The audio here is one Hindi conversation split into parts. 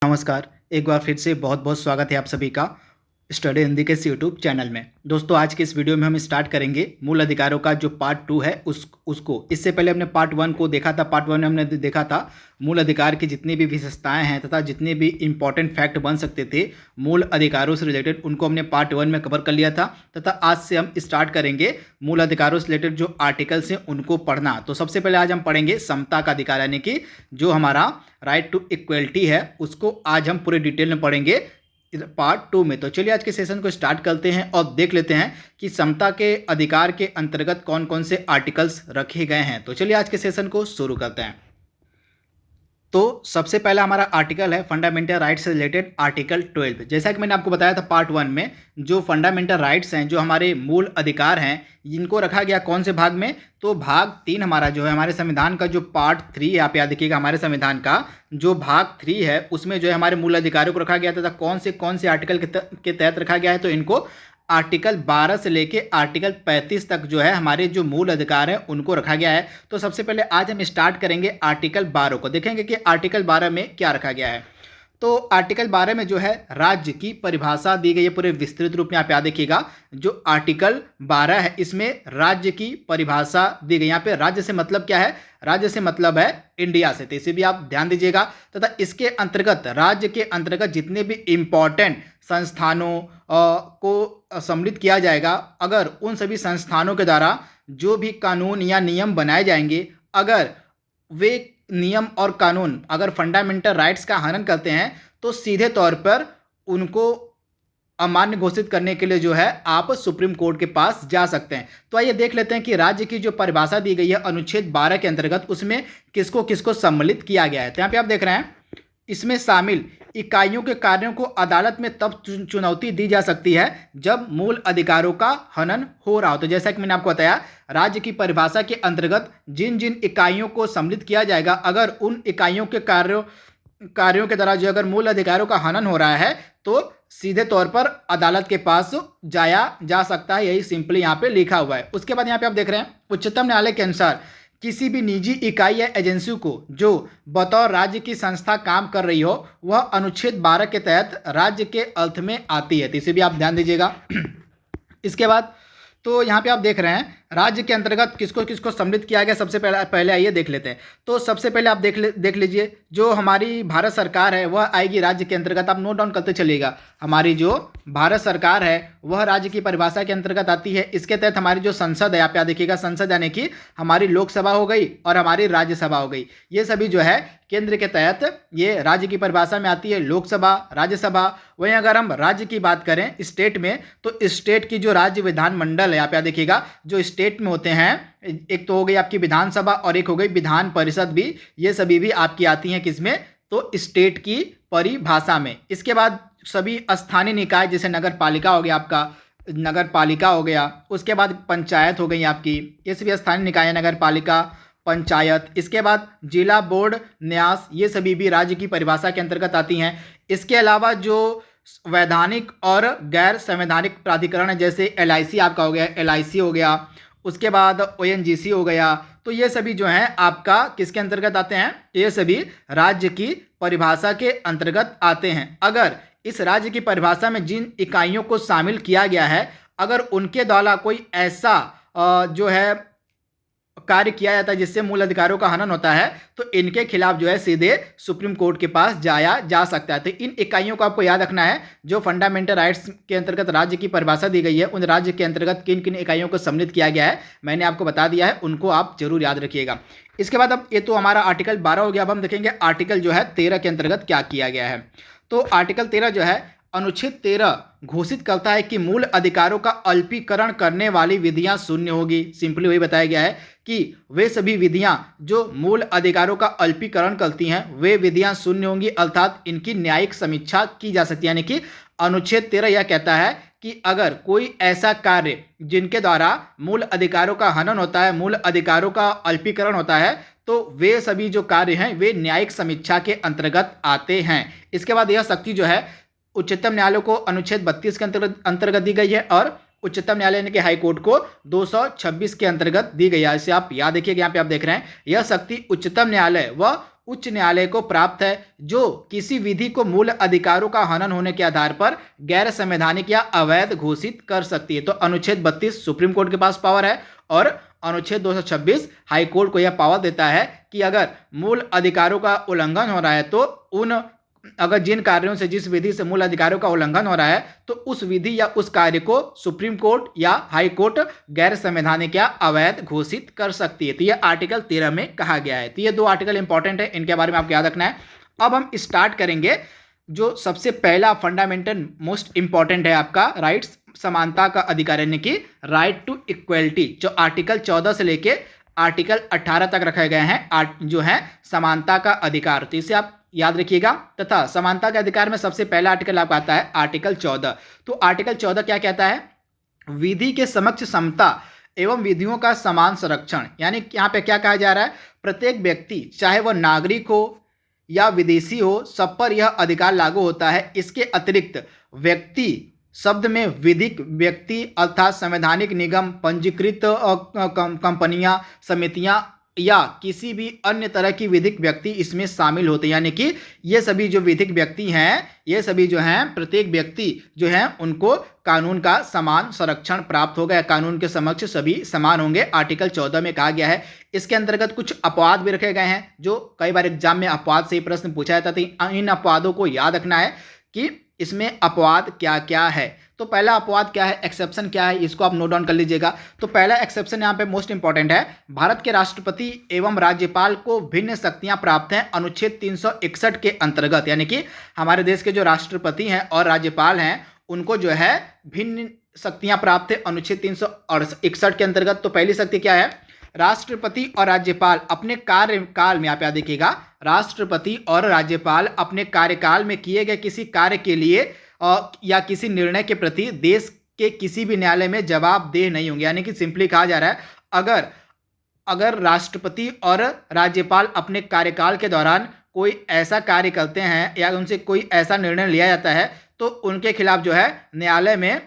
नमस्कार। एक बार फिर से बहुत बहुत स्वागत है आप सभी का स्टडी हिंदी के इस यूट्यूब चैनल में। दोस्तों, आज के इस वीडियो में हम स्टार्ट करेंगे मूल अधिकारों का जो पार्ट 2 है उसको। इससे पहले हमने पार्ट 1 को देखा था। पार्ट 1 में हमने देखा था मूल अधिकार की जितनी भी विशेषताएं हैं तथा जितने भी इंपॉर्टेंट फैक्ट बन सकते थे मूल अधिकारों से रिलेटेड, उनको हमने पार्ट 1 में कवर कर लिया था। तथा आज से हम स्टार्ट करेंगे मूल अधिकारों से रिलेटेड जो आर्टिकल्स हैं उनको पढ़ना। तो सबसे पहले आज हम पढ़ेंगे समता का अधिकार, यानी कि जो हमारा राइट टू इक्वलिटी है उसको आज हम पूरे डिटेल में पढ़ेंगे पार्ट 2 में। तो चलिए आज के सेशन को स्टार्ट करते हैं और देख लेते हैं कि समता के अधिकार के अंतर्गत कौन कौन से आर्टिकल्स रखे गए हैं। तो चलिए आज के सेशन को शुरू करते हैं। तो सबसे पहला हमारा आर्टिकल है फंडामेंटल राइट्स से रिलेटेड आर्टिकल 12। जैसा कि मैंने आपको बताया था पार्ट 1 में, जो फंडामेंटल राइट्स हैं, जो हमारे मूल अधिकार हैं, इनको रखा गया कौन से भाग में? तो भाग 3 हमारा जो है हमारे संविधान का जो पार्ट 3 है, आप याद रखिएगा, हमारे संविधान का जो भाग 3 है उसमें जो है हमारे मूल अधिकारों को रखा गया था। कौन से आर्टिकल के तहत रखा गया है? तो इनको आर्टिकल 12 से लेके आर्टिकल 35 तक जो है हमारे जो मूल अधिकार हैं उनको रखा गया है। तो सबसे पहले आज हम स्टार्ट करेंगे आर्टिकल 12 को। देखेंगे कि आर्टिकल 12 में क्या रखा गया है। तो आर्टिकल 12 में जो है राज्य की परिभाषा दी गई है पूरे विस्तृत रूप में। आप याद देखिएगा, जो आर्टिकल 12 है इसमें राज्य की परिभाषा दी गई। यहाँ पे राज्य से मतलब क्या है? राज्य से मतलब है इंडिया से, तो इसे भी आप ध्यान दीजिएगा। तथा इसके अंतर्गत, राज्य के अंतर्गत जितने भी इम्पॉर्टेंट संस्थानों को सम्मिलित किया जाएगा, अगर उन सभी संस्थानों के द्वारा जो भी कानून या नियम बनाए जाएंगे, अगर वे नियम और कानून अगर फंडामेंटल राइट्स का हनन करते हैं तो सीधे तौर पर उनको अमान्य घोषित करने के लिए जो है आप सुप्रीम कोर्ट के पास जा सकते हैं। तो आइए देख लेते हैं कि राज्य की जो परिभाषा दी गई है अनुच्छेद 12 के अंतर्गत, उसमें किसको किसको सम्मिलित किया गया है। तो यहाँ पे आप देख रहे हैं, इसमें शामिल इकाइयों के कार्यों को अदालत में तब चुनौती दी जा सकती है जब मूल अधिकारों का हनन हो रहा हो। तो जैसा कि मैंने आपको बताया, राज्य की परिभाषा के अंतर्गत जिन जिन इकाइयों को सम्मिलित किया जाएगा, अगर उन इकाइयों के कार्यों के द्वारा जो अगर मूल अधिकारों का हनन हो रहा है तो सीधे तौर पर अदालत के पास जाया जा सकता है। यही सिंपली यहाँ पे लिखा हुआ है। उसके बाद यहाँ पे आप देख रहे हैं, उच्चतम न्यायालय के अनुसार किसी भी निजी इकाई या एजेंसी को जो बतौर राज्य की संस्था काम कर रही हो, वह अनुच्छेद 12 के तहत राज्य के अर्थ में आती है। तो इसे भी आप ध्यान दीजिएगा। इसके बाद तो यहाँ पे आप देख रहे हैं राज्य के अंतर्गत किसको किसको सम्मिलित किया गया। सबसे पहले आइए देख लेते हैं। तो सबसे पहले आप देख लीजिए, जो हमारी भारत सरकार है वह आएगी राज्य के अंतर्गत। आप नोट डाउन करते चलिएगा, हमारी जो भारत सरकार है वह राज्य की परिभाषा के अंतर्गत आती है। इसके तहत हमारी जो संसद है, आप याद देखिएगा, संसद यानी कि हमारी लोकसभा हो गई और हमारी राज्यसभा हो गई, ये सभी जो है केंद्र के तहत ये राज्य की परिभाषा में आती है। लोकसभा, राज्यसभा। वहीं अगर हम राज्य की बात करें स्टेट में, तो स्टेट की जो राज्य विधानमंडल है, आप याद देखिएगा, जो स्टेट में होते हैं, एक तो हो गई आपकी विधानसभा और एक हो गई विधान परिषद भी, ये सभी भी आपकी आती हैं किसमें? तो स्टेट की परिभाषा में। इसके बाद सभी स्थानीय निकाय, जैसे नगर पालिका हो गया, आपका नगर पालिका हो गया, उसके बाद पंचायत हो गई आपकी, ये सभी स्थानीय निकाय, नगर पालिका, पंचायत। इसके बाद जिला बोर्ड, न्यास, ये सभी भी राज्य की परिभाषा के अंतर्गत आती हैं। इसके अलावा जो वैधानिक और गैर संवैधानिक प्राधिकरण है, जैसे LIC आपका हो गया, LIC हो गया, उसके बाद ONGC हो गया, तो ये सभी जो हैं आपका किसके अंतर्गत आते हैं? ये सभी राज्य की परिभाषा के अंतर्गत आते हैं। अगर इस राज्य की परिभाषा में जिन इकाइयों को शामिल किया गया है, अगर उनके द्वारा कोई ऐसा जो है कार्य किया जाता है जिससे मूल अधिकारों का हनन होता है, तो इनके खिलाफ जो है सीधे सुप्रीम कोर्ट के पास जाया जा सकता है। तो इन इकाइयों को आपको याद रखना है, जो फंडामेंटल राइट्स के अंतर्गत राज्य की परिभाषा दी गई है, उन राज्य के अंतर्गत किन किन इकाइयों को सम्मिलित किया गया है मैंने आपको बता दिया है, उनको आप जरूर याद रखिएगा। इसके बाद अब ये तो हमारा आर्टिकल 12 हो गया। अब हम देखेंगे आर्टिकल जो है 13 के अंतर्गत क्या किया गया है। तो आर्टिकल 13 जो है, अनुच्छेद 13 घोषित करता है कि मूल अधिकारों का अल्पीकरण करने वाली विधियां शून्य होगी। सिंपली वही बताया गया है कि वे सभी विधियां जो मूल अधिकारों का अल्पीकरण करती हैं वे विधियां शून्य होंगी, अर्थात इनकी न्यायिक समीक्षा की जा सकती है। यानी कि अनुच्छेद 13 यह कहता है कि अगर कोई ऐसा कार्य जिनके द्वारा मूल अधिकारों का हनन होता है, मूल अधिकारों का अल्पीकरण होता है, तो वे सभी जो कार्य हैं वे न्यायिक समीक्षा के अंतर्गत आते हैं। इसके बाद यह शक्ति जो है उच्चतम न्यायालय को अनुच्छेद 32 के अंतर्गत दी गई है और उच्चतम न्यायालय यानी कि हाई कोर्ट को 226 के अंतर्गत दी गई है। इसे आप याद रखिएगा। यहाँ पे आप देख रहे हैं, यह शक्ति उच्चतम न्यायालय व उच्च न्यायालय को प्राप्त है जो किसी विधि को मूल अधिकारों का हनन होने के आधार पर गैर संवैधानिक या अवैध घोषित कर सकती है। तो अनुच्छेद 32 सुप्रीम कोर्ट के पास पावर है और अनुच्छेद 226 हाई कोर्ट को यह पावर देता है कि अगर मूल अधिकारों का उल्लंघन हो रहा है तो अगर जिन कार्यों से जिस विधि से मूल अधिकारों का उल्लंघन हो रहा है तो उस विधि या उस कार्य को सुप्रीम कोर्ट या हाई कोर्ट गैर संवैधानिक या अवैध घोषित कर सकती है। तो यह आर्टिकल 13 में कहा गया है। तो ये दो आर्टिकल इंपॉर्टेंट है, इनके बारे में आपको याद रखना है। अब हम स्टार्ट करेंगे जो सबसे पहला फंडामेंटल मोस्ट इंपॉर्टेंट है आपका राइट्स, समानता का अधिकार यानी कि राइट टू इक्वलिटी, जो आर्टिकल 14 से लेके आर्टिकल 18 तक रखे गए हैं जो है समानता का अधिकार। तो इसे आप याद रखिएगा। तथा समानता के अधिकार में सबसे पहला आर्टिकल आपका आता है आर्टिकल 14। तो आर्टिकल 14 क्या कहता है? विधि के समक्ष समता एवं विधियों का समान संरक्षण। यानी यहाँ पे क्या कहा जा रहा है? प्रत्येक व्यक्ति चाहे वह नागरिक हो या विदेशी हो, सब पर यह अधिकार लागू होता है। इसके अतिरिक्त व्यक्ति शब्द में विधिक व्यक्ति अर्थात संवैधानिक निगम, पंजीकृत कंपनियां, समितियां या किसी भी अन्य तरह की विधिक व्यक्ति इसमें शामिल होते हैं। यानी कि ये सभी जो विधिक व्यक्ति हैं, ये सभी जो हैं, प्रत्येक व्यक्ति जो हैं उनको कानून का समान संरक्षण प्राप्त होगा, कानून के समक्ष सभी समान होंगे, आर्टिकल 14 में कहा गया है। इसके अंतर्गत कुछ अपवाद भी रखे गए हैं जो कई बार एग्जाम में अपवाद से ही प्रश्न पूछा जाता था। इन अपवादों को याद रखना है कि इसमें अपवाद क्या क्या है। तो पहला अपवाद क्या है, एक्सेप्शन क्या है, इसको आप नोट डाउन कर लीजिएगा। तो पहला एक्सेप्शन यहाँ पे मोस्ट इंपॉर्टेंट है, भारत के राष्ट्रपति एवं राज्यपाल को भिन्न शक्तियां प्राप्त हैं अनुच्छेद 361 के अंतर्गत। यानी कि हमारे देश के जो राष्ट्रपति हैं और राज्यपाल हैं उनको जो है भिन्न शक्तियां प्राप्त है अनुच्छेद 361 के अंतर्गत। तो पहली शक्ति क्या है? राष्ट्रपति और राज्यपाल अपने कार्यकाल में, आप याद देखिएगा, राष्ट्रपति और राज्यपाल अपने कार्यकाल में किए गए किसी कार्य के लिए या किसी निर्णय के प्रति देश के किसी भी न्यायालय में जवाबदेह नहीं होंगे। यानी कि सिंपली कहा जा रहा है, अगर राष्ट्रपति और राज्यपाल अपने कार्यकाल के दौरान कोई ऐसा कार्य करते हैं या उनसे कोई ऐसा निर्णय लिया जाता है तो उनके खिलाफ जो है न्यायालय में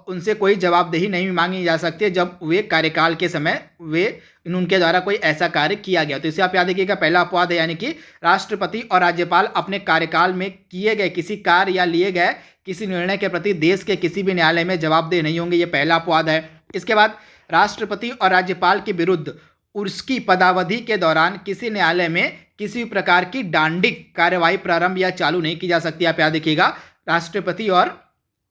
उनसे कोई जवाबदेही नहीं मांगी जा सकती है जब वे कार्यकाल के समय उनके द्वारा कोई ऐसा कार्य किया गया। तो इसे आप याद रखिएगा, पहला अपवाद है। यानी कि राष्ट्रपति और राज्यपाल अपने कार्यकाल में किए गए किसी कार्य या लिए गए किसी निर्णय के प्रति देश के किसी भी न्यायालय में जवाबदेह नहीं होंगे, ये पहला अपवाद है। इसके बाद राष्ट्रपति और राज्यपाल के विरुद्ध उसकी पदावधि के दौरान किसी न्यायालय में किसी भी प्रकार की दंडिक कार्यवाही प्रारंभ या चालू नहीं की जा सकती। आप याद रखिएगा, राष्ट्रपति और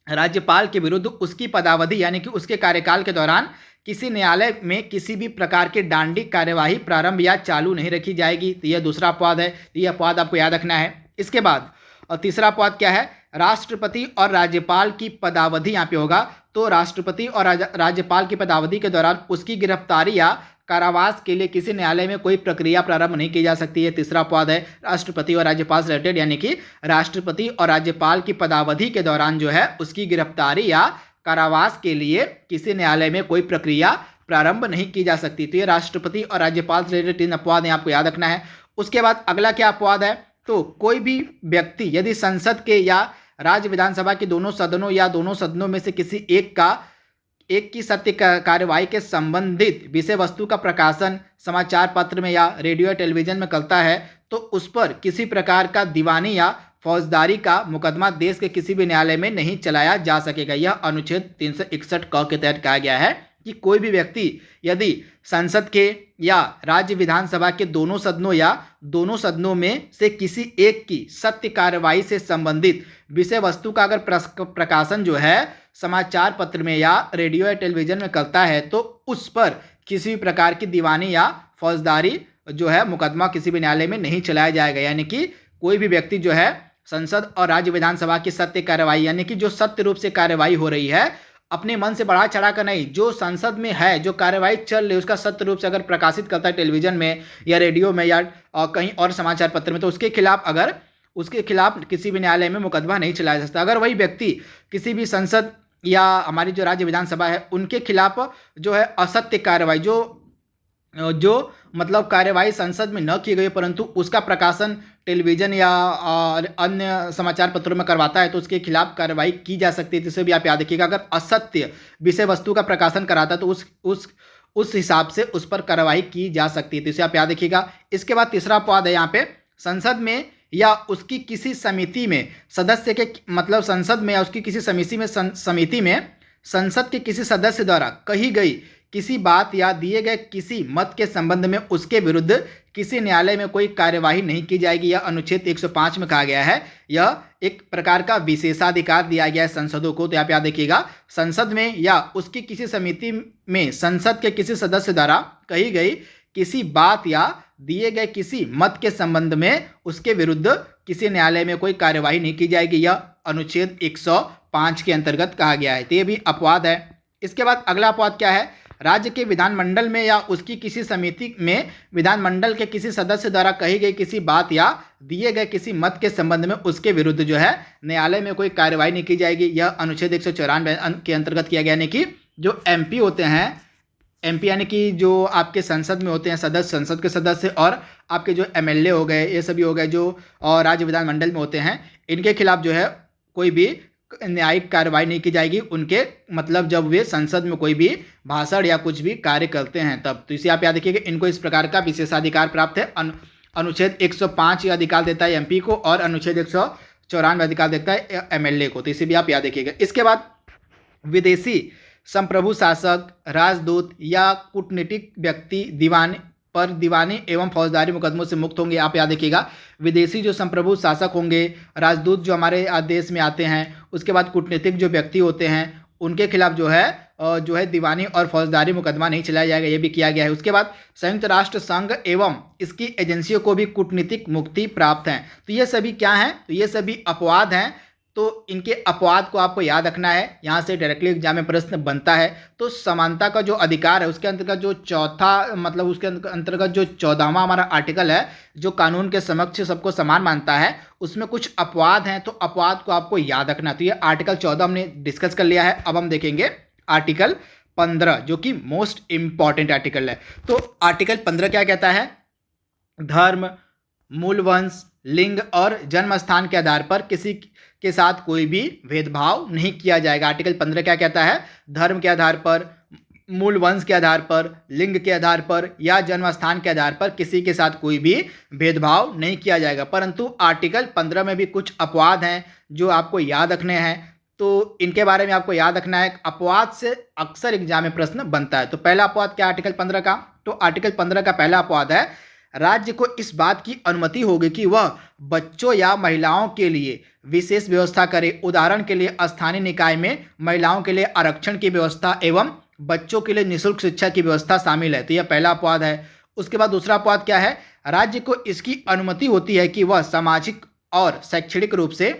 राज्यपाल के विरुद्ध उसकी पदावधि यानी कि उसके कार्यकाल के दौरान किसी न्यायालय में किसी भी प्रकार की दंडिक कार्यवाही प्रारंभ या चालू नहीं रखी जाएगी। तो यह दूसरा अपवाद है, यह अपवाद आपको याद रखना है। इसके बाद और तीसरा अपवाद क्या है? राष्ट्रपति और राज्यपाल की पदावधि यहाँ पे होगा। तो राष्ट्रपति और राज्यपाल की पदावधि के दौरान उसकी गिरफ्तारी या कारावास के लिए किसी न्यायालय में कोई प्रक्रिया प्रारंभ नहीं की जा सकती है। तीसरा अपवाद है राष्ट्रपति और राज्यपाल से रिलेटेड, यानी कि राष्ट्रपति और राज्यपाल की पदावधि के दौरान जो है उसकी गिरफ्तारी या कारावास के लिए किसी न्यायालय में कोई प्रक्रिया प्रारंभ नहीं की जा सकती। तो ये राष्ट्रपति और राज्यपाल से रिलेटेड 3 अपवाद आपको याद रखना है। उसके बाद अगला क्या अपवाद है? तो कोई भी व्यक्ति यदि संसद के या राज्य विधानसभा के दोनों सदनों या दोनों सदनों में से किसी एक की सत्य कार्यवाही के संबंधित विषय वस्तु का प्रकाशन समाचार पत्र में या रेडियो या टेलीविजन में करता है तो उस पर किसी प्रकार का दीवानी या फौजदारी का मुकदमा देश के किसी भी न्यायालय में नहीं चलाया जा सकेगा। यह अनुच्छेद 361 क के तहत कहा गया है कि कोई भी व्यक्ति यदि संसद के या राज्य विधानसभा के दोनों सदनों या दोनों सदनों में से किसी एक की सत्य कार्यवाही से संबंधित विषय वस्तु का अगर प्रकाशन जो है समाचार पत्र में या रेडियो या टेलीविजन में करता है तो उस पर किसी भी प्रकार की दीवानी या फौजदारी जो है मुकदमा किसी भी न्यायालय में नहीं चलाया जाएगा। यानी कि कोई भी व्यक्ति जो है संसद और राज्य विधानसभा की सत्य कार्यवाही यानी कि जो सत्य रूप से कार्यवाही हो रही है अपने मन से बढ़ा चढ़ा कर नहीं, जो संसद में है जो कार्यवाही चल रही है उसका सत्य रूप से अगर प्रकाशित करता है टेलीविजन में या रेडियो में या कहीं और समाचार पत्र में तो उसके खिलाफ किसी भी न्यायालय में मुकदमा नहीं चलाया जा सकता। अगर वही व्यक्ति किसी भी संसद या हमारी जो राज्य विधानसभा है उनके खिलाफ जो है असत्य कार्यवाही जो मतलब कार्यवाही संसद में न की गई परंतु उसका प्रकाशन टेलीविजन या अन्य समाचार पत्रों में करवाता है तो उसके खिलाफ कार्रवाई की जा सकती है। जिसे भी आप याद रखिएगा, अगर असत्य विषय वस्तु का प्रकाशन कराता है तो उस हिसाब से उस पर कार्रवाई की जा सकती है। तो इसे आप याद रखिएगा। इसके बाद तीसरा अपवाद है यहाँ पे, संसद में या उसकी किसी समिति में सदस्य के मतलब संसद में या उसकी किसी समिति में संसद के किसी सदस्य द्वारा कही गई किसी बात या दिए गए किसी मत के संबंध में उसके विरुद्ध किसी न्यायालय में कोई कार्यवाही नहीं की जाएगी। यह अनुच्छेद 105 में कहा गया है। यह एक प्रकार का विशेषाधिकार दिया गया है संसदों को। तो आप याद रखिएगा, संसद में या उसकी किसी समिति में संसद के किसी सदस्य द्वारा कही गई किसी बात या दिए गए किसी मत के संबंध में उसके विरुद्ध किसी न्यायालय में कोई कार्यवाही नहीं की जाएगी। यह अनुच्छेद 105 के अंतर्गत कहा गया है। तो ये भी अपवाद है। इसके बाद अगला अपवाद क्या है, राज्य के विधानमंडल में या उसकी किसी समिति में विधानमंडल के किसी सदस्य द्वारा कही गई किसी बात या दिए गए किसी मत के संबंध में उसके विरुद्ध जो है न्यायालय में कोई कार्यवाही नहीं की जाएगी। यह अनुच्छेद 194 के अंतर्गत किया गया। यानी कि जो एमपी होते हैं, एमपी यानी कि जो आपके संसद में होते हैं सदस्य, संसद के सदस्य, और आपके जो एमएलए हो गए, ये सभी हो गए जो और राज्य विधानमंडल में होते हैं, इनके खिलाफ जो है कोई भी न्यायिक कार्रवाई नहीं की जाएगी। उनके मतलब जब वे संसद में कोई भी भाषण या कुछ भी कार्य करते हैं तब। तो इसे आप याद रखिएगा, इनको इस प्रकार का विशेषाधिकार प्राप्त है। अनुच्छेद 105 यह अधिकार देता है एमपी को और अनुच्छेद 194 अधिकार देता है एमएलए को। तो इसे भी आप याद रखिएगा। इसके बाद विदेशी संप्रभु शासक, राजदूत या कूटनीतिक व्यक्ति दीवानी एवं फौजदारी मुकदमों से मुक्त होंगे। आप याद रखिएगा, विदेशी जो संप्रभु शासक होंगे, राजदूत जो हमारे देश में आते हैं, उसके बाद कूटनीतिक जो व्यक्ति होते हैं, उनके खिलाफ जो है दीवानी और फौजदारी मुकदमा नहीं चलाया जाएगा। ये भी किया गया है। उसके बाद संयुक्त राष्ट्र संघ एवं इसकी एजेंसियों को भी कूटनीतिक मुक्ति प्राप्त है। तो ये सभी क्या हैं, तो ये सभी अपवाद हैं। तो इनके अपवाद को आपको याद रखना है। यहाँ से डायरेक्टली एग्जाम में प्रश्न बनता है। तो समानता का जो अधिकार है उसके अंतर्गत जो उसके अंतर्गत जो 14वां हमारा आर्टिकल है, जो कानून के समक्ष सबको समान मानता है, उसमें कुछ अपवाद हैं। तो अपवाद को आपको याद रखना। तो ये आर्टिकल 14 हमने डिस्कस कर लिया है। अब हम देखेंगे आर्टिकल 15, जो कि मोस्ट इंपॉर्टेंट आर्टिकल है। तो आर्टिकल 15 क्या कहता है, धर्म, मूल वंश, लिंग और जन्म स्थान के आधार पर किसी के साथ कोई भी भेदभाव नहीं किया जाएगा। आर्टिकल 15 क्या कहता है, धर्म के आधार पर, मूल वंश के आधार पर, लिंग के आधार पर या जन्म स्थान के आधार पर किसी के साथ कोई भी भेदभाव नहीं किया जाएगा। परंतु आर्टिकल 15 में भी कुछ अपवाद हैं जो आपको याद रखने हैं। तो इनके बारे में आपको याद रखना है। अपवाद से अक्सर एग्जाम में प्रश्न बनता है। तो पहला अपवाद क्या आर्टिकल 15 का, तो आर्टिकल 15 का पहला अपवाद है, राज्य को इस बात की अनुमति होगी कि वह बच्चों या महिलाओं के लिए विशेष व्यवस्था करे। उदाहरण के लिए स्थानीय निकाय में महिलाओं के लिए आरक्षण की व्यवस्था एवं बच्चों के लिए निःशुल्क शिक्षा की व्यवस्था शामिल है। तो यह पहला अपवाद है। उसके बाद दूसरा अपवाद क्या है, राज्य को इसकी अनुमति होती है कि वह सामाजिक और शैक्षणिक रूप से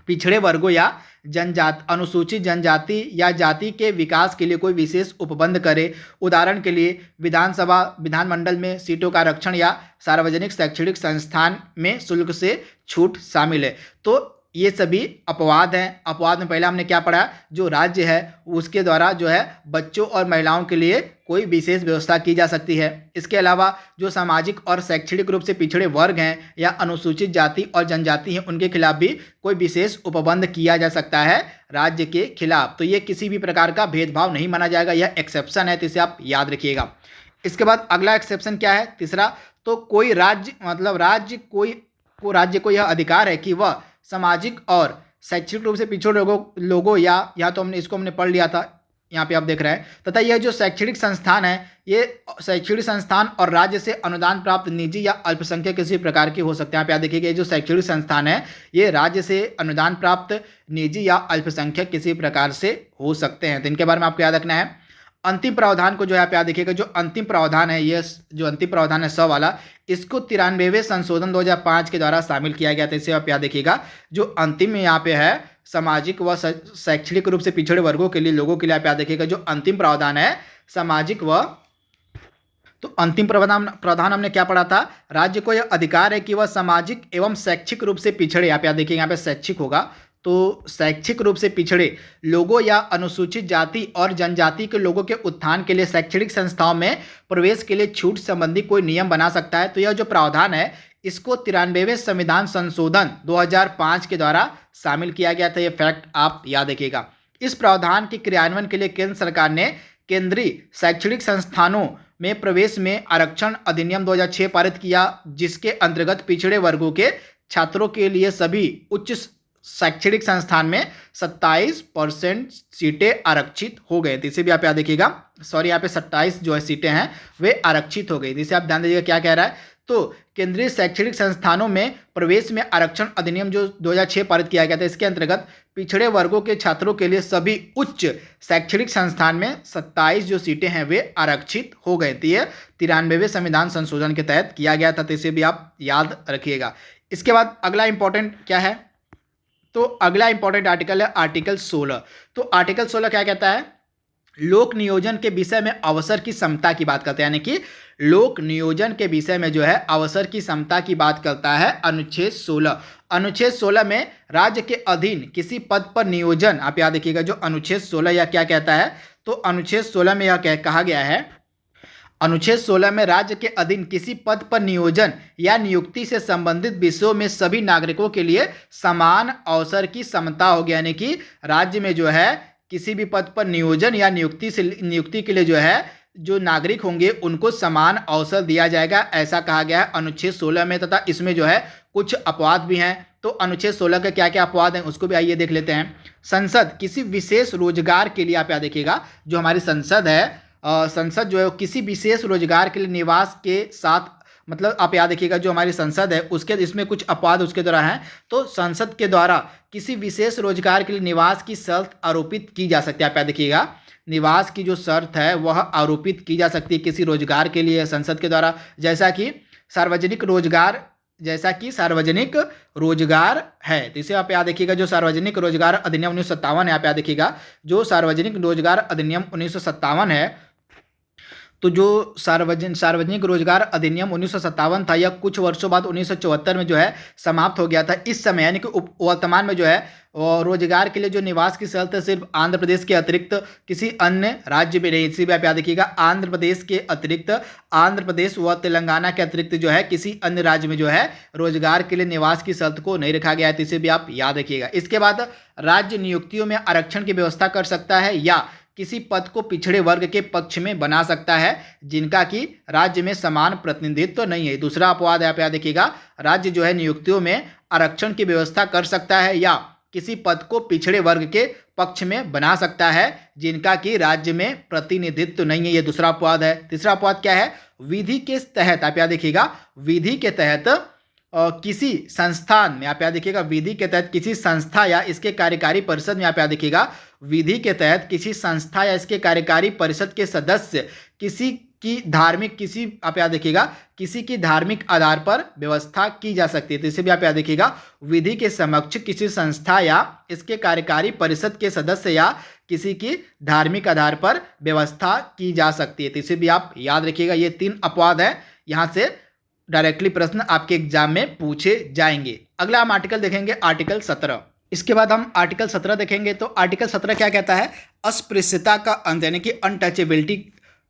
पिछड़े वर्गों या अनुसूचित जनजाति या जाति के विकास के लिए कोई विशेष उपबंध करे। उदाहरण के लिए विधानमंडल में सीटों का आरक्षण या सार्वजनिक शैक्षणिक संस्थान में शुल्क से छूट शामिल है। तो ये सभी अपवाद हैं। अपवाद में पहला हमने क्या पढ़ा, जो राज्य है उसके द्वारा जो है बच्चों और महिलाओं के लिए कोई विशेष व्यवस्था की जा सकती है। इसके अलावा जो सामाजिक और शैक्षणिक रूप से पिछड़े वर्ग हैं या अनुसूचित जाति और जनजाति हैं, उनके खिलाफ भी कोई विशेष उपबंध किया जा सकता है राज्य के खिलाफ। तो ये किसी भी प्रकार का भेदभाव नहीं माना जाएगा। यह एक्सेप्शन है, तो इसे आप याद रखिएगा। इसके बाद अगला एक्सेप्शन क्या है, तीसरा, तो कोई राज्य को यह अधिकार है कि वह सामाजिक और शैक्षणिक रूप से पिछड़े लोगों या तो हमने पढ़ लिया था, यहाँ पे आप देख रहे हैं, तथा यह जो शैक्षणिक संस्थान है, ये शैक्षणिक संस्थान और राज्य से अनुदान प्राप्त निजी या अल्पसंख्यक किसी प्रकार की हो सकते हैं। आप याद देखिएगा, ये जो शैक्षणिक संस्थान है ये राज्य से अनुदान प्राप्त निजी या अल्पसंख्यक किसी प्रकार से हो सकते हैं। तो इनके बारे में आपको याद रखना है। अंतिम प्रावधान को जो है आप याद देखिएगा, जो अंतिम प्रावधान है, ये जो अंतिम प्रावधान है 100 वाला, इसको 93वें संशोधन 2005 के द्वारा शामिल किया गया था। इसे आप याद देखिएगा। जो अंतिम यहाँ पे है सामाजिक व शैक्षणिक रूप से पिछड़े वर्गों के लिए लोगों के लिए आप याद देखिएगा, जो अंतिम प्रावधान है सामाजिक व, तो अंतिम प्रावधान हमने क्या पढ़ा था, राज्य को यह अधिकार है कि वह सामाजिक एवं शैक्षिक रूप से पिछड़े, आप याद देखिएगा यहाँ पे शैक्षिक होगा, तो शैक्षिक रूप से पिछड़े लोगों या अनुसूचित जाति और जनजाति के लोगों के उत्थान के लिए शैक्षणिक संस्थाओं में प्रवेश के लिए छूट संबंधी कोई नियम बना सकता है। तो यह जो प्रावधान है इसको 93वें संविधान संशोधन 2005 के द्वारा शामिल किया गया था। यह फैक्ट आप याद रखिएगा। इस प्रावधान के क्रियान्वयन के लिए केंद्र सरकार ने केंद्रीय शैक्षणिक संस्थानों में प्रवेश में आरक्षण अधिनियम 2006 पारित किया, जिसके अंतर्गत पिछड़े वर्गों के छात्रों के लिए सभी उच्च शैक्षणिक संस्थान में 27% सीटें आरक्षित हो गए। तो इसे भी आप याद देखिएगा, सॉरी यहाँ पे 27 जो है सीटें हैं वे आरक्षित हो गई। जिसे आप ध्यान दीजिएगा क्या कह रहा है, तो केंद्रीय शैक्षणिक संस्थानों में प्रवेश में आरक्षण अधिनियम जो 2006 पारित किया गया था, इसके अंतर्गत पिछड़े वर्गों के छात्रों के लिए सभी उच्च शैक्षणिक संस्थान में 27 जो सीटें हैं वे आरक्षित हो गए थी। ये 93वें संविधान संशोधन के तहत किया गया था, तो इसे भी आप याद रखिएगा। इसके बाद अगला इंपॉर्टेंट क्या है, तो अगला इंपॉर्टेंट आर्टिकल है आर्टिकल 16। तो आर्टिकल 16 क्या कहता है, लोक नियोजन के विषय में अवसर की समता की बात करते हैं, यानी कि लोक नियोजन के विषय में जो है अवसर की समता की बात करता है अनुच्छेद 16। अनुच्छेद 16 में राज्य के अधीन किसी पद पर नियोजन, आप याद रखिएगा जो अनुच्छेद 16 यह क्या कहता है, तो अनुच्छेद 16 में यह कहा गया है, अनुच्छेद 16 में राज्य के अधीन किसी पद पर नियोजन या नियुक्ति से संबंधित विषयों में सभी नागरिकों के लिए समान अवसर की समता होगी, यानी कि राज्य में जो है किसी भी पद पर नियोजन या नियुक्ति के लिए जो है जो नागरिक होंगे उनको समान अवसर दिया जाएगा, ऐसा कहा गया है अनुच्छेद 16 में। तथा इसमें जो है कुछ अपवाद भी हैं, तो अनुच्छेद 16 के क्या क्या अपवाद हैं उसको भी आइए देख लेते हैं। संसद किसी विशेष रोजगार के लिए, आप याद देखिएगा जो हमारी संसद है, संसद जो है किसी विशेष रोजगार के लिए निवास के साथ, मतलब आप याद रखिएगा जो हमारी संसद है उसके इसमें कुछ अपवाद उसके द्वारा हैं, तो संसद के द्वारा किसी विशेष रोजगार के लिए निवास की शर्त आरोपित की जा सकती है। आप याद रखिएगा निवास की जो शर्त है वह आरोपित की जा सकती है किसी रोजगार के लिए संसद के द्वारा, जैसा कि सार्वजनिक रोजगार है। तो इसे आप याद रखिएगा जो सार्वजनिक रोजगार अधिनियम 1957 है, आप याद रखिएगा जो सार्वजनिक रोजगार अधिनियम 1957 है, तो जो सार्वजनिक रोजगार अधिनियम 1957 था, यह कुछ वर्षों बाद 1974 में जो है समाप्त हो गया था। इस समय यानी कि वर्तमान में जो है रोजगार के लिए जो निवास की शर्त है सिर्फ आंध्र प्रदेश के अतिरिक्त किसी अन्य राज्य में नहीं, इसी भी आप याद रखिएगा आंध्र प्रदेश के अतिरिक्त, आंध्र प्रदेश व तेलंगाना के अतिरिक्त जो है किसी अन्य राज्य में जो है रोजगार के लिए निवास की शर्त को नहीं रखा गया है, तो इसे भी आप याद रखिएगा। इसके बाद राज्य नियुक्तियों में आरक्षण की व्यवस्था कर सकता है या किसी पद को पिछड़े वर्ग के पक्ष में बना सकता है जिनका कि राज्य में समान प्रतिनिधित्व तो नहीं है। दूसरा अपवाद है, आप याद रखिएगा राज्य जो है नियुक्तियों में आरक्षण की व्यवस्था कर सकता है या किसी पद को पिछड़े वर्ग के पक्ष में बना सकता है जिनका कि राज्य में प्रतिनिधित्व तो नहीं है, ये दूसरा अपवाद है। तीसरा अपवाद क्या है, विधि के तहत, आप याद रखिएगा विधि के तहत किसी संस्थान में, आप याद रखिएगा विधि के तहत किसी संस्था या इसके कार्यकारी परिषद में, आप याद रखिएगा विधि के तहत किसी संस्था या इसके कार्यकारी परिषद के सदस्य किसी की धार्मिक आधार पर व्यवस्था की जा सकती है। तो इसे भी आप याद रखिएगा विधि के समक्ष किसी संस्था या इसके कार्यकारी परिषद के सदस्य या किसी की धार्मिक आधार पर व्यवस्था की जा सकती है। तो इसे भी आप याद रखिएगा। ये 3 अपवाद हैं, यहाँ से डायरेक्टली प्रश्न आपके एग्जाम में पूछे जाएंगे। अगला हम आर्टिकल देखेंगे आर्टिकल 17। इसके बाद हम आर्टिकल 17 देखेंगे। तो आर्टिकल 17 क्या कहता है, अस्पृश्यता का अंत, यानी कि अनटचेबिलिटी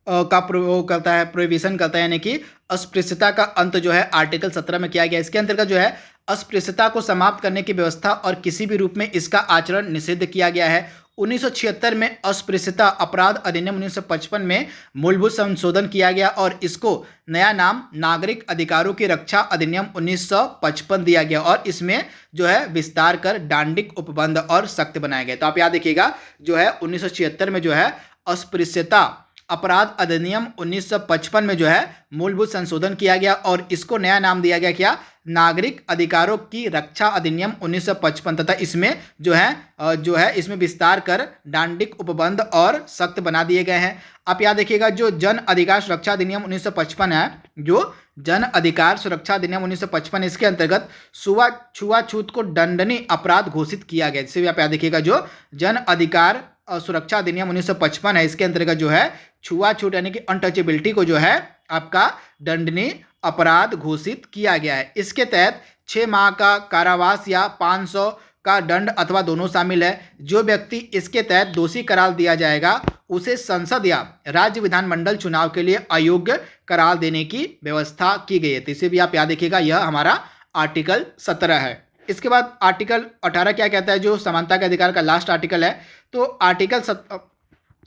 का प्रयोग करता है, प्रोहिबिशन करता है, यानी कि अस्पृश्यता का अंत जो है आर्टिकल 17 में किया गया। इसके अंतर्गत जो है अस्पृश्यता को समाप्त करने की व्यवस्था और किसी भी रूप में इसका आचरण निषिद्ध किया गया है। 1976 में अस्पृश्यता अपराध अधिनियम 1955 में मूलभूत संशोधन किया गया और इसको नया नाम नागरिक अधिकारों की रक्षा अधिनियम 1955 दिया गया और इसमें जो है विस्तार कर डांडिक उपबंध और सख्त बनाया गया। तो आप याद रखिएगा जो है 1976 में जो है अस्पृश्यता अपराध अधिनियम 1955 में जो है मूलभूत संशोधन किया गया और इसको नया नाम दिया गया क्या, नागरिक अधिकारों की रक्षा अधिनियम 1955 तथा इसमें जो है इसमें विस्तार कर डांडिक उपबंध और सख्त बना दिए गए हैं। आप याद रखिएगा जो जन अधिकार सुरक्षा अधिनियम 1955 है, जो जन अधिकार सुरक्षा अधिनियम 1955 इसके अंतर्गत छुआछूत को दंडनीय अपराध घोषित किया गया। जिसे भी आप याद रखिएगा जो जन अधिकार सुरक्षा अधिनियम 1955 है, इसके अंतर्गत जो है छुआछूत यानी कि अनटचेबिलिटी को जो है आपका दंडनीय अपराध घोषित किया गया है। इसके तहत 6 माह का कारावास या 500 का दंड अथवा दोनों शामिल है। जो व्यक्ति इसके तहत दोषी करार दिया जाएगा उसे संसद या राज्य विधानमंडल चुनाव के लिए अयोग्य करार देने की व्यवस्था की गई है। तो इसे भी आप याद रखिएगा, यह हमारा आर्टिकल 17 है। इसके बाद आर्टिकल 18 क्या कहता है, जो समानता के अधिकार का लास्ट आर्टिकल है। तो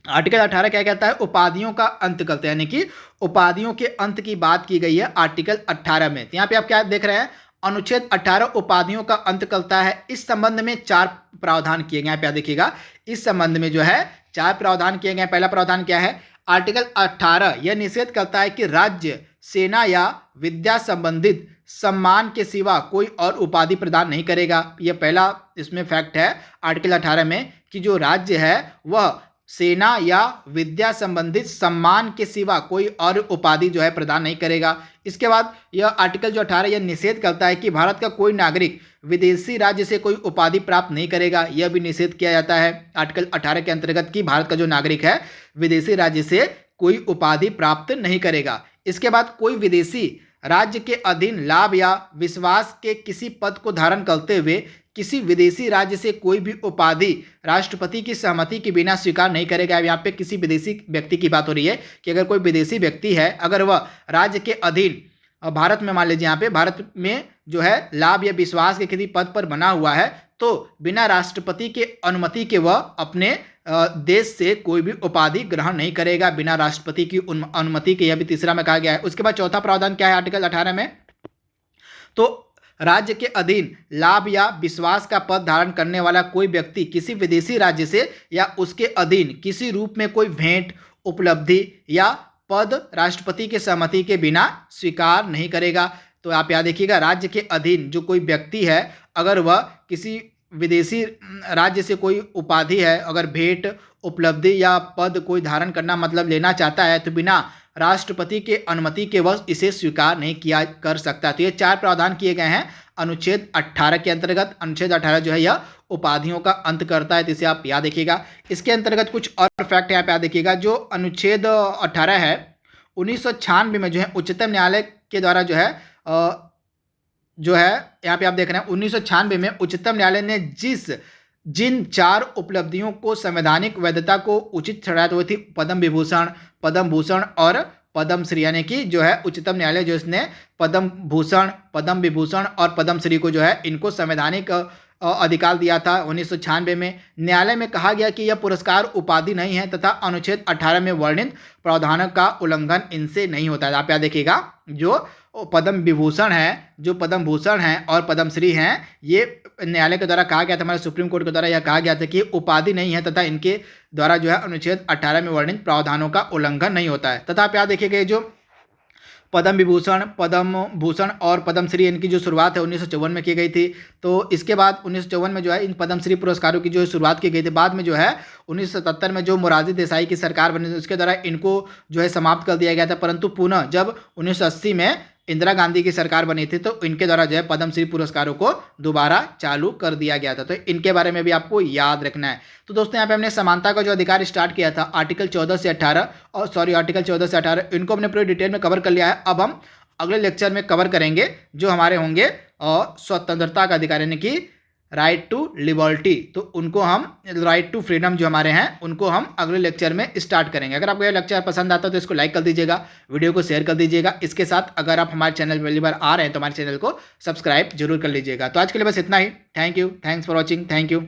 आर्टिकल 18 क्या कहता है? उपाधियों का अंत करता है, यानी कि उपाधियों के अंत की बात की गई है आर्टिकल 18 में। तो यहाँ पे आप क्या देख रहे हैं? अनुच्छेद 18 उपाधियों का अंत करता है। इस संबंध में 4 प्रावधान किए गए हैं। यहाँ पे देखिएगा, इस संबंध में जो है 4 प्रावधान किए गए हैं। पहला प्रावधान क्या है? आर्टिकल 18 यह निषेध करता है कि राज्य, सेना या विद्या संबंधित सम्मान के सिवा कोई और उपाधि प्रदान नहीं करेगा। यह पहला इसमें फैक्ट है आर्टिकल 18 में, कि जो राज्य है वह सेना या विद्या संबंधित सम्मान के सिवा कोई और उपाधि जो है प्रदान नहीं करेगा। इसके बाद यह आर्टिकल जो 18 यह निषेध करता है कि भारत का कोई नागरिक विदेशी राज्य से कोई उपाधि प्राप्त नहीं करेगा। यह भी निषेध किया जाता है आर्टिकल 18 के अंतर्गत कि भारत का जो नागरिक है विदेशी राज्य से कोई उपाधि प्राप्त नहीं करेगा। इसके बाद कोई विदेशी राज्य के अधीन लाभ या विश्वास के किसी पद को धारण करते हुए किसी विदेशी राज्य से कोई भी उपाधि राष्ट्रपति की सहमति के बिना स्वीकार नहीं करेगा। यहाँ पे किसी विदेशी व्यक्ति की बात हो रही है कि अगर कोई विदेशी व्यक्ति है, अगर वह राज्य के अधीन भारत में, मान लीजिए यहाँ पे भारत में जो है लाभ या विश्वास के किसी पद पर बना हुआ है, तो बिना राष्ट्रपति के अनुमति के वह अपने देश से कोई भी उपाधि ग्रहण नहीं करेगा, बिना राष्ट्रपति की अनुमति के। यह भी तीसरा में कहा गया है। उसके बाद चौथा प्रावधान क्या है आर्टिकल 18 में? तो राज्य के अधीन लाभ या विश्वास का पद धारण करने वाला कोई व्यक्ति किसी विदेशी राज्य से या उसके अधीन किसी रूप में कोई भेंट, उपलब्धि या पद राष्ट्रपति के सहमति के बिना स्वीकार नहीं करेगा। तो आप याद देखिएगा, राज्य के अधीन जो कोई व्यक्ति है, अगर वह किसी विदेशी राज्य से कोई उपाधि है, अगर भेंट, उपलब्धि या पद कोई धारण करना मतलब लेना चाहता है, तो बिना राष्ट्रपति के अनुमति के वश इसे स्वीकार नहीं किया कर सकता। तो ये 4 प्रावधान किए गए हैं अनुच्छेद 18 के अंतर्गत। अनुच्छेद 18 जो है यह उपाधियों का अंत करता है, तो इसे आप याद रखिएगा। इसके अंतर्गत कुछ और फैक्ट यहाँ पे याद रखिएगा। जो अनुच्छेद 18 है 1996 में जो है उच्चतम न्यायालय के द्वारा जो है यहाँ पे आप देख रहे हैं 1996 में उच्चतम न्यायालय ने जिन 4 उपलब्धियों को संवैधानिक वैधता को उचित ठहराया, तो वो थी पद्म विभूषण, पद्म भूषण और पद्म श्री, यानी कि जो है उच्चतम न्यायालय जो इसने पद्म भूषण, पद्म विभूषण और पद्म श्री को जो है इनको संवैधानिक अधिकार दिया था 1996 में। न्यायालय में कहा गया कि यह पुरस्कार उपाधि नहीं है तथा अनुच्छेद 18 में वर्णित प्रावधानों का उल्लंघन इनसे नहीं होता है। आप यहाँ देखिएगा, जो पद्म विभूषण है, जो पद्म भूषण हैं और पद्म श्री हैं, ये न्यायालय के द्वारा कहा गया था, हमारे सुप्रीम कोर्ट के द्वारा यह कहा गया था कि उपाधि नहीं है तथा इनके द्वारा जो है अनुच्छेद 18 में वर्णित प्रावधानों का उल्लंघन नहीं होता है। तथा आप यहाँ देखिएगा, जो पद्म विभूषण, पद्म भूषण और पद्मश्री, इनकी जो शुरुआत है 1954 में की गई थी। तो इसके बाद 1954 में जो है इन पद्मश्री पुरस्कारों की जो शुरुआत की गई थी। बाद में जो है 1977 में जो मोरारजी देसाई की सरकार बनी थी उसके द्वारा इनको जो है समाप्त कर दिया गया था, परंतु पुनः जब 1980 में इंदिरा गांधी की सरकार बनी थी तो इनके द्वारा जो है पद्मश्री पुरस्कारों को दोबारा चालू कर दिया गया था। तो इनके बारे में भी आपको याद रखना है। तो दोस्तों यहाँ पे हमने समानता का जो अधिकार स्टार्ट किया था आर्टिकल 14 से 18 आर्टिकल 14 से 18 इनको हमने पूरी डिटेल में कवर कर लिया है। अब हम अगले लेक्चर में कवर करेंगे जो हमारे होंगे स्वतंत्रता का अधिकार, यानी कि राइट टू लिबर्टी। तो उनको हम राइट टू फ्रीडम जो हमारे हैं उनको हम अगले लेक्चर में स्टार्ट करेंगे। अगर आपको यह लेक्चर पसंद आता है तो इसको लाइक कर दीजिएगा, वीडियो को शेयर कर दीजिएगा। इसके साथ अगर आप हमारे चैनल पहली बार आ रहे हैं तो हमारे चैनल को सब्सक्राइब जरूर कर लीजिएगा। तो आज के लिए बस इतना ही। Thank you, thanks for watching, thank you.